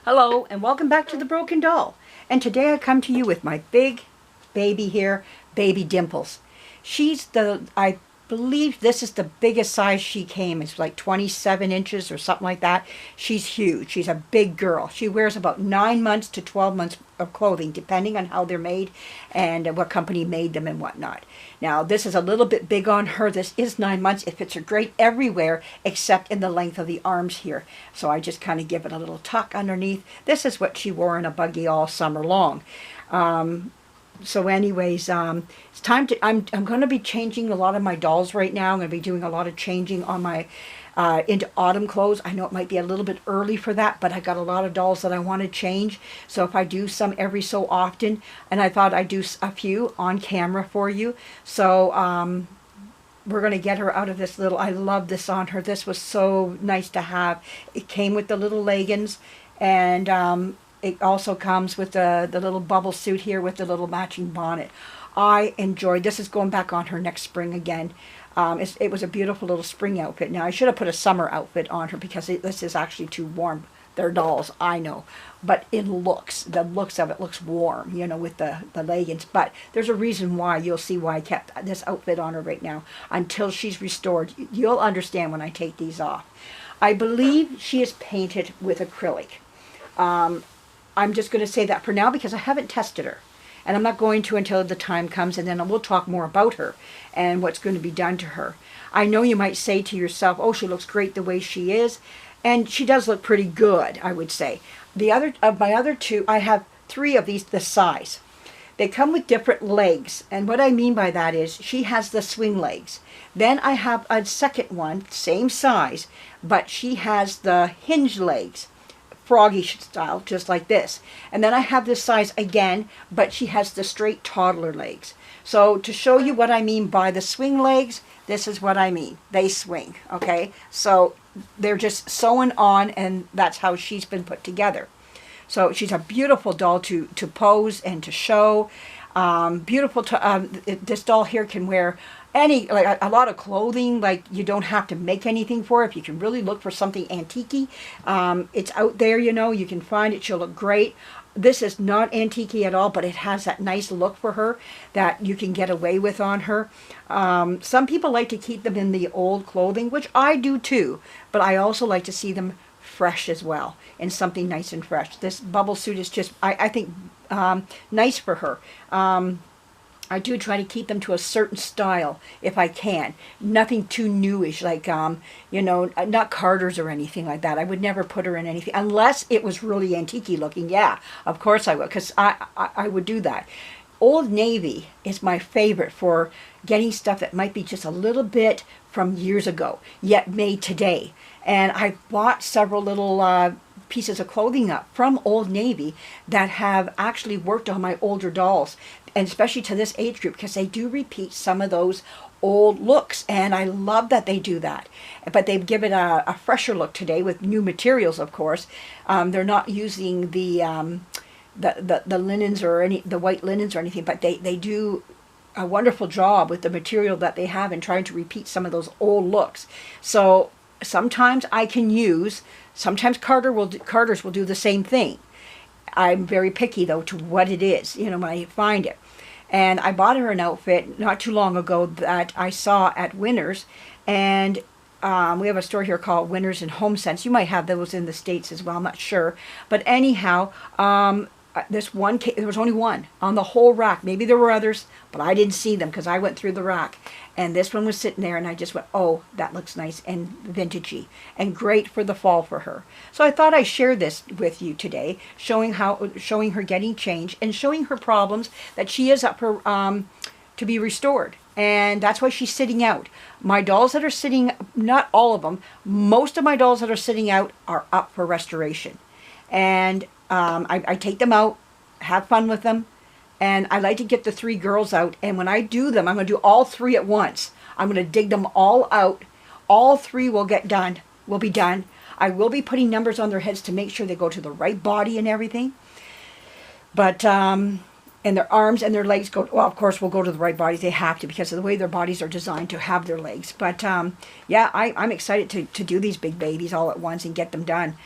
Hello and welcome back to The Broken Doll. And today I come to you with my big baby here, baby Dimples. I believe this is the biggest size she came. It's like 27 inches or something like that. She's huge. She's a big girl. She wears about 9 months to 12 months of clothing, depending on how they're made and what company made them and whatnot. Now, this is a little bit big on her. This is 9 months. It fits her great everywhere except in the length of the arms here. So I just kind of give it a little tuck underneath. This is what she wore in a buggy all summer long. So anyways, it's time to, I'm going to be changing a lot of my dolls right now. I'm going to be doing a lot of changing on my, into autumn clothes. I know it might be a little bit early for that, but I got a lot of dolls that I want to change. So if I do some every so often, and I thought I'd do a few on camera for you. So, we're going to get her out of this little, I love this on her. This was so nice to have. It came with the little leggings, and it also comes with the little bubble suit here with the little matching bonnet. I enjoyed this. Is going back on her next spring again. It was a beautiful little spring outfit. Now I should have put a summer outfit on her because this is actually too warm. They're dolls, I know, but the looks of it looks warm, you know, with the leggings. But there's a reason why. You'll see why I kept this outfit on her right now until she's restored. You'll understand when I take these off. I believe she is painted with acrylic. I'm just going to say that for now because I haven't tested her. And I'm not going to until the time comes, and then we'll talk more about her and what's going to be done to her. I know you might say to yourself, oh, she looks great the way she is. And she does look pretty good, I would say. Of my other two, I have 3 of these this size. They come with different legs. And what I mean by that is she has the swing legs. Then I have a second one, same size, but she has the hinge legs. Froggy style, just like this. And then I have this size again, but she has the straight toddler legs. So to show you what I mean by the swing legs, this is what I mean. They swing, okay? So they're just sewn on, and that's how she's been put together. So she's a beautiful doll to pose and to show. Beautiful. This doll here can wear like a lot of clothing. Like, you don't have to make anything for it. If you can really look for something antique-y, it's out there, you know. You can find it. She'll look great. This is not antique-y at all, but it has that nice look for her that you can get away with on her. Some people like to keep them in the old clothing, which I do too, but I also like to see them fresh as well, and something nice and fresh. This bubble suit is just, I think, nice for her. I do try to keep them to a certain style if I can. Nothing too newish, like, you know, not Carter's or anything like that. I would never put her in anything, unless it was really antique-y looking. Yeah, of course I would, because I would do that. Old Navy is my favorite for getting stuff that might be just a little bit from years ago, yet made today. And I bought several little pieces of clothing up from Old Navy that have actually worked on my older dolls, and especially to this age group, because they do repeat some of those old looks, and I love that they do that. But they've given a fresher look today with new materials, of course. They're not using the linens or the white linens or anything, but they do a wonderful job with the material that they have and trying to repeat some of those old looks. So sometimes I can use, sometimes Carter's will do the same thing. I'm very picky, though, to what it is, you know, when I find it. And I bought her an outfit not too long ago that I saw at Winners, and we have a store here called Winners and Home Sense. You might have those in the States as well, I'm not sure. But anyhow, this one, there was only one on the whole rack. Maybe there were others, but I didn't see them because I went through the rack. And this one was sitting there, and I just went, oh, that looks nice and vintagey and great for the fall for her. So I thought I'd share this with you today, showing her getting changed and showing her problems that she is up for to be restored. And that's why she's sitting out. My dolls that are sitting, not all of them, most of my dolls that are sitting out are up for restoration. And I take them out, have fun with them. And I like to get the 3 girls out. And when I do them, I'm going to do all 3 at once. I'm going to dig them all out. All 3 will be done. I will be putting numbers on their heads to make sure they go to the right body and everything. But and their arms and their legs go, well, of course, will go to the right bodies. They have to because of the way their bodies are designed to have their legs. But yeah, I'm excited to do these big babies all at once and get them done.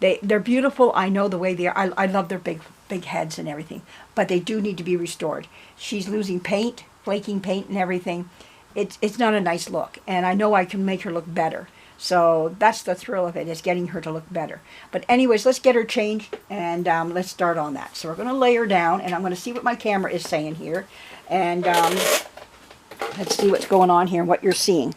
They're beautiful. I know the way they are. I love their big heads and everything, but they do need to be restored. She's losing paint, flaking paint and everything. It's not a nice look, and I know I can make her look better. So that's the thrill of it, is getting her to look better. But anyways, let's get her changed, and let's start on that. So we're going to lay her down, and I'm going to see what my camera is saying here. And let's see what's going on here and what you're seeing.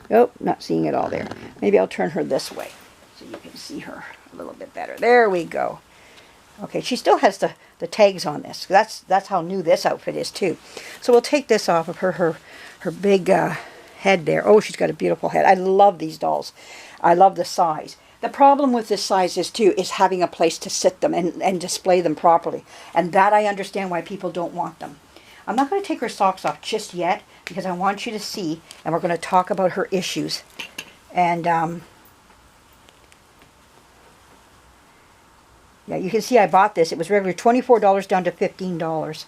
Oh, not seeing it all there. Maybe I'll turn her this way so you can see her a little bit better. There we go. Okay, she still has the tags on this. That's how new this outfit is too. So we'll take this off of her big head there. Oh, she's got a beautiful head. I love these dolls. I love the size. The problem with this size is having a place to sit them and display them properly. And that I understand why people don't want them. I'm not going to take her socks off just yet because I want you to see, and we're going to talk about her issues. And yeah, you can see I bought this. It was regularly $24 down to $15.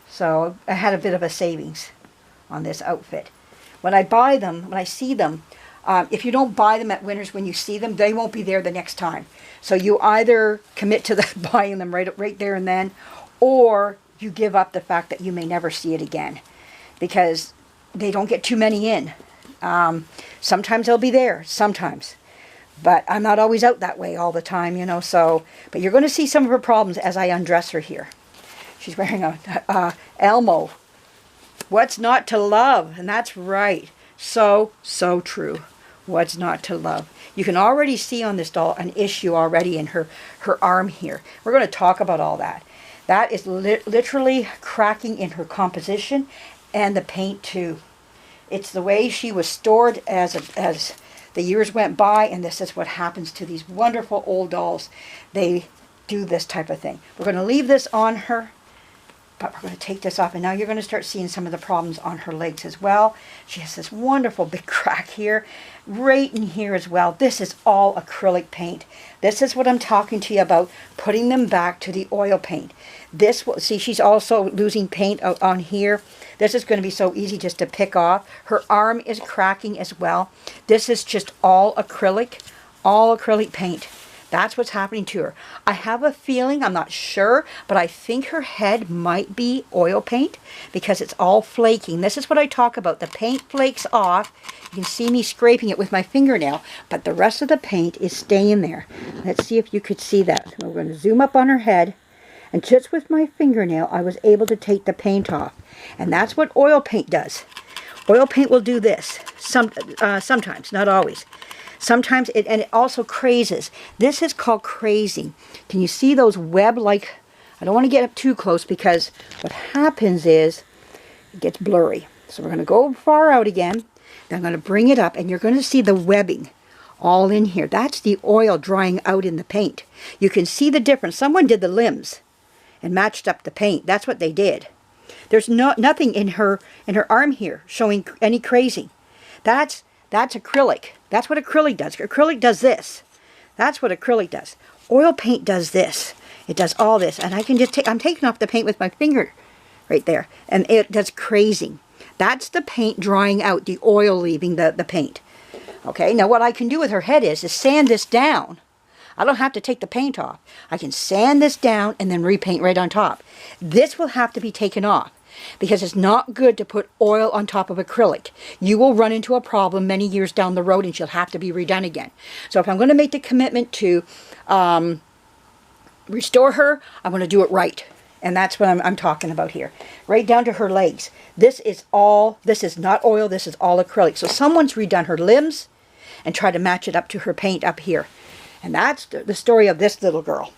So I had a bit of a savings on this outfit. When I buy them, when I see them, if you don't buy them at Winners when you see them, they won't be there the next time. So you either commit to buying them right there and then, or you give up the fact that you may never see it again, because they don't get too many in. Sometimes they'll be there, sometimes. But I'm not always out that way all the time, you know. So, but you're going to see some of her problems as I undress her here. She's wearing a Elmo. What's not to love? And that's right. So true. What's not to love? You can already see on this doll an issue already in her arm here. We're going to talk about all that. That is literally cracking in her composition and the paint too. It's the way she was stored as the years went by, and this is what happens to these wonderful old dolls. They do this type of thing. We're going to leave this on her, but we're going to take this off, and now you're going to start seeing some of the problems on her legs as well. She has this wonderful big crack here, right in here as well. This is all acrylic paint. This is what I'm talking to you about, putting them back to the oil paint. This will, see, she's also losing paint on here. This is going to be so easy just to pick off. Her arm is cracking as well. This is just all acrylic paint. That's what's happening to her. I have a feeling, I'm not sure, but I think her head might be oil paint because it's all flaking. This is what I talk about. The paint flakes off. You can see me scraping it with my fingernail, but the rest of the paint is staying there. Let's see if you could see that. So we're going to zoom up on her head, and just with my fingernail, I was able to take the paint off. And that's what oil paint does. Oil paint will do this sometimes, not always. Sometimes it also crazes. This is called crazing. Can you see those web-like? I don't want to get up too close because what happens is it gets blurry. So we're going to go far out again. Then I'm going to bring it up, and you're going to see the webbing all in here. That's the oil drying out in the paint. You can see the difference. Someone did the limbs and matched up the paint. That's what they did. There's nothing in her arm here showing any crazing. That's acrylic. That's what acrylic does. Acrylic does this. That's what acrylic does. Oil paint does this. It does all this. And I can just I'm taking off the paint with my finger right there. And it does crazing. That's the paint drying out, the oil leaving the paint. Okay, now what I can do with her head is sand this down. I don't have to take the paint off. I can sand this down and then repaint right on top. This will have to be taken off because it's not good to put oil on top of acrylic. You will run into a problem many years down the road and she'll have to be redone again. So if I'm going to make the commitment to restore her, I'm going to do it right. And that's what I'm talking about here. Right down to her legs. This is not oil, this is all acrylic. So someone's redone her limbs and tried to match it up to her paint up here. And that's the story of this little girl.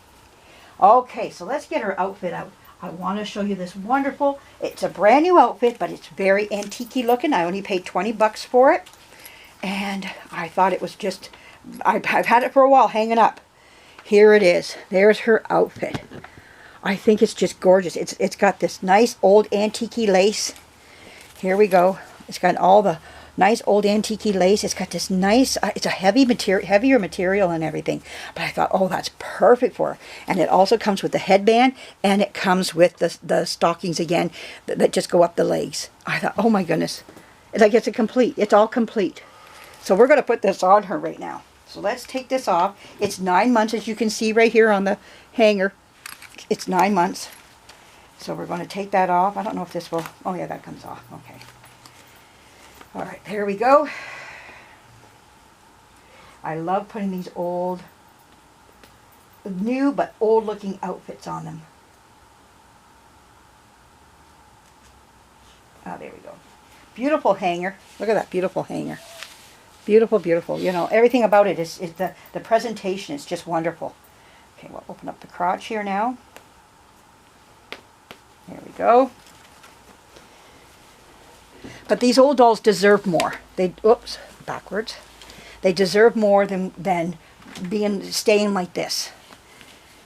Okay, so let's get her outfit out. I want to show you this wonderful, it's a brand new outfit, but it's very antique-y looking. I only paid 20 bucks for it. And I thought it was just, I've had it for a while hanging up. Here it is. There's her outfit. I think it's just gorgeous. It's got this nice old antique-y lace. Here we go. It's got all the Nice old antique lace. It's got this nice, it's a heavier material and everything. But I thought, oh, that's perfect for her. And it also comes with the headband, and it comes with the stockings again that just go up the legs. I thought, oh my goodness. It's like it's all complete. So we're going to put this on her right now. So let's take this off. It's 9 months, as you can see right here on the hanger. It's 9 months. So we're going to take that off. I don't know if this will, oh yeah, that comes off. Okay. All right, there we go. I love putting these old, new but old looking outfits on them. Oh, there we go. Beautiful hanger. Look at that beautiful hanger. Beautiful, beautiful. You know, everything about it is the presentation is just wonderful. Okay, we'll open up the crotch here now. There we go. But these old dolls deserve more. Oops, backwards. They deserve more than staying like this.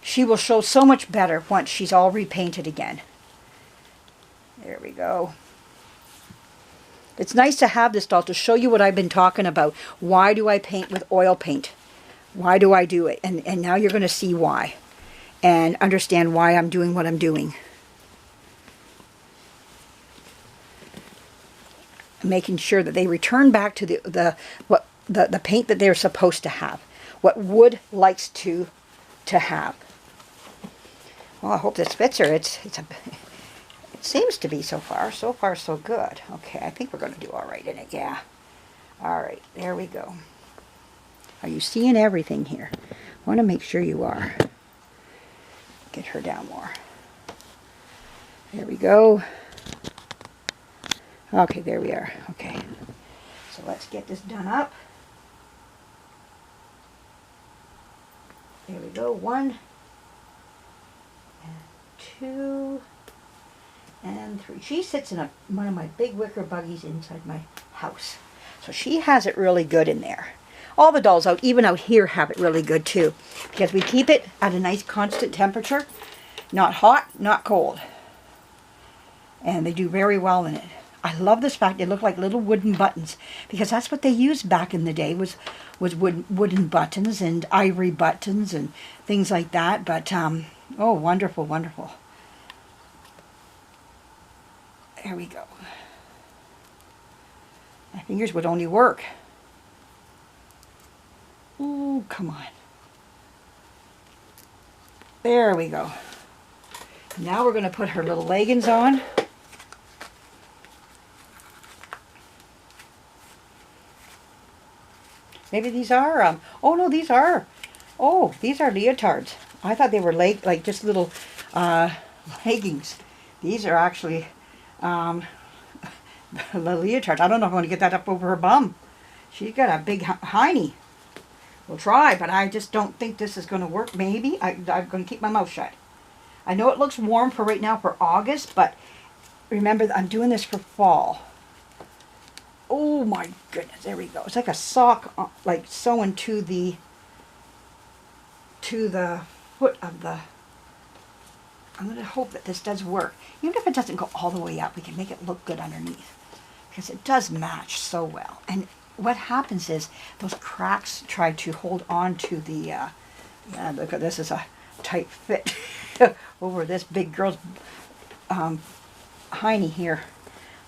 She will show so much better once she's all repainted again. There we go. It's nice to have this doll to show you what I've been talking about. Why do I paint with oil paint? Why do I do it? And now you're going to see why. And understand why I'm doing what I'm doing. Making sure that they return back to the paint that they're supposed to have. What wood likes to have. Well, I hope this fits her. It seems to be so far. So far, so good. Okay, I think we're going to do all right in it. Yeah. All right, there we go. Are you seeing everything here? I want to make sure you are. Get her down more. There we go. Okay, there we are. Okay. So let's get this done up. There we go. 1, and 2, and 3. She sits in one of my big wicker buggies inside my house. So she has it really good in there. All the dolls out, even out here, have it really good too. Because we keep it at a nice constant temperature. Not hot, not cold. And they do very well in it. I love this fact they look like little wooden buttons, because that's what they used back in the day, was wooden buttons and ivory buttons and things like that. But oh, wonderful, wonderful. There we go. My fingers would only work. Ooh, come on. There we go. Now we're going to put her little leggings on. Maybe these are, oh no, these are leotards. I thought they were like just little leggings. These are actually the leotards. I don't know if I want to get that up over her bum. She's got a big hiney. We'll try, but I just don't think this is going to work. Maybe. I'm going to keep my mouth shut. I know it looks warm for right now for August, but remember, I'm doing this for fall. Oh my goodness, there we go. It's like a sock, like sewn to the foot of the, I'm going to hope that this does work. Even if it doesn't go all the way up, we can make it look good underneath. Because it does match so well. And what happens is, those cracks try to hold on to the, yeah, look at this, is a tight fit over this big girl's hiney here.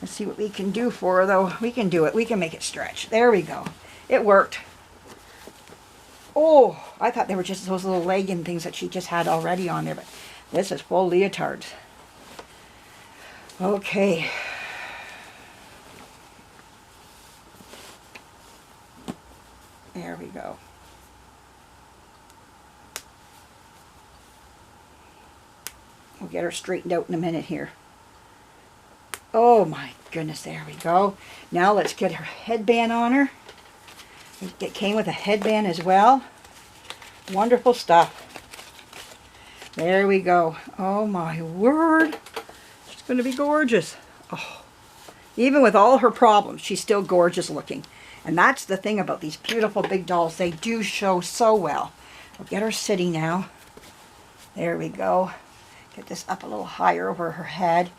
Let's see what we can do for her, though. We can do it. We can make it stretch. There we go. It worked. Oh, I thought they were just those little legging things that she just had already on there, but this is full leotards. Okay. There we go. We'll get her straightened out in a minute here. Oh my goodness, there we go. Now let's get her headband on her. It came with a headband as well. Wonderful stuff. There we go. Oh my word. She's going to be gorgeous. Oh, even with all her problems, she's still gorgeous looking. And that's the thing about these beautiful big dolls. They do show so well. We'll get her sitting now. There we go. Get this up a little higher over her head.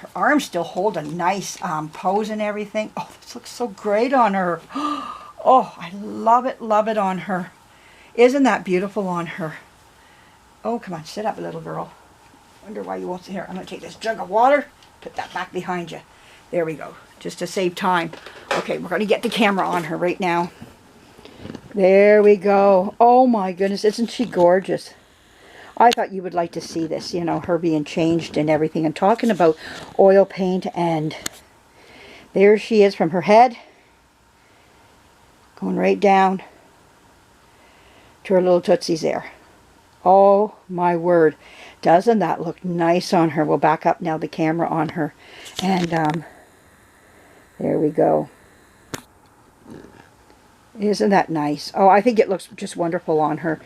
Her arms still hold a nice pose and everything. Oh, this looks so great on her. Oh, I love it on her. Isn't that beautiful on her? Oh, come on, sit up, little girl. Wonder why you won't sit here. I'm going to take this jug of water, put that back behind you. There we go, just to save time. Okay, we're going to get the camera on her right now. There we go. Oh my goodness, isn't she gorgeous? I thought you would like to see this, you know, her being changed and everything. And talking about oil paint, and there she is from her head, going right down to her little tootsies there. Oh my word. Doesn't that look nice on her? We'll back up now the camera on her. And there we go. Isn't that nice? Oh, I think it looks just wonderful on her.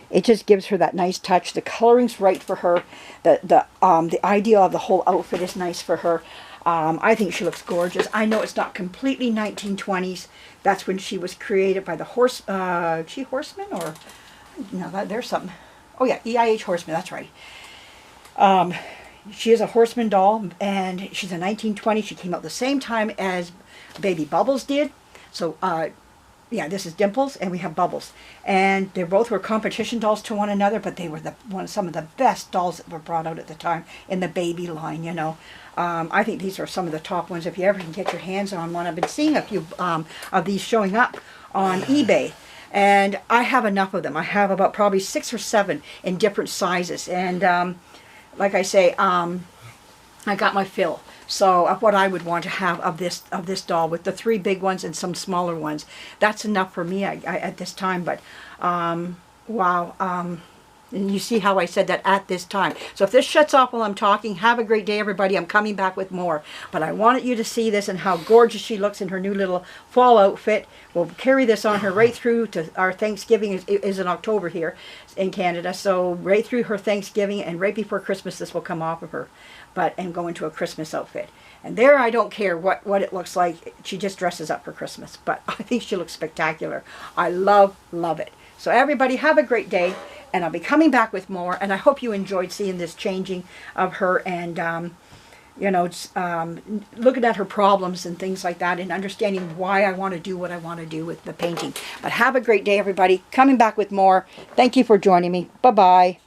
It just gives her that nice touch. The coloring's right for her. The idea of the whole outfit is nice for her. I think she looks gorgeous. I know it's not completely 1920s. That's when she was created by the she Horseman, or no, there's something. Oh yeah, EIH Horseman. That's right. She is a Horseman doll, and she's a 1920. She came out the same time as Baby Bubbles did. So yeah, this is Dimples, and we have Bubbles, and they both were competition dolls to one another, but they were some of the best dolls that were brought out at the time in the baby line, you know. I think these are some of the top ones. If you ever can get your hands on one, I've been seeing a few of these showing up on eBay, and I have enough of them. I have about probably 6 or 7 in different sizes, and like I say, I got my fill. So of what I would want to have of this doll, with the 3 big ones and some smaller ones, that's enough for me at this time. But wow, and you see how I said that, at this time. So if this shuts off while I'm talking, have a great day, everybody. I'm coming back with more. But I wanted you to see this and how gorgeous she looks in her new little fall outfit. We'll carry this on her right through to our Thanksgiving is in October here in Canada. So right through her Thanksgiving, and right before Christmas, this will come off of her. And go into a Christmas outfit. And there, I don't care what it looks like. She just dresses up for Christmas. But I think she looks spectacular. I love it. So everybody, have a great day. And I'll be coming back with more. And I hope you enjoyed seeing this changing of her. And, you know, looking at her problems and things like that. And understanding why I want to do what I want to do with the painting. But have a great day, everybody. Coming back with more. Thank you for joining me. Bye-bye.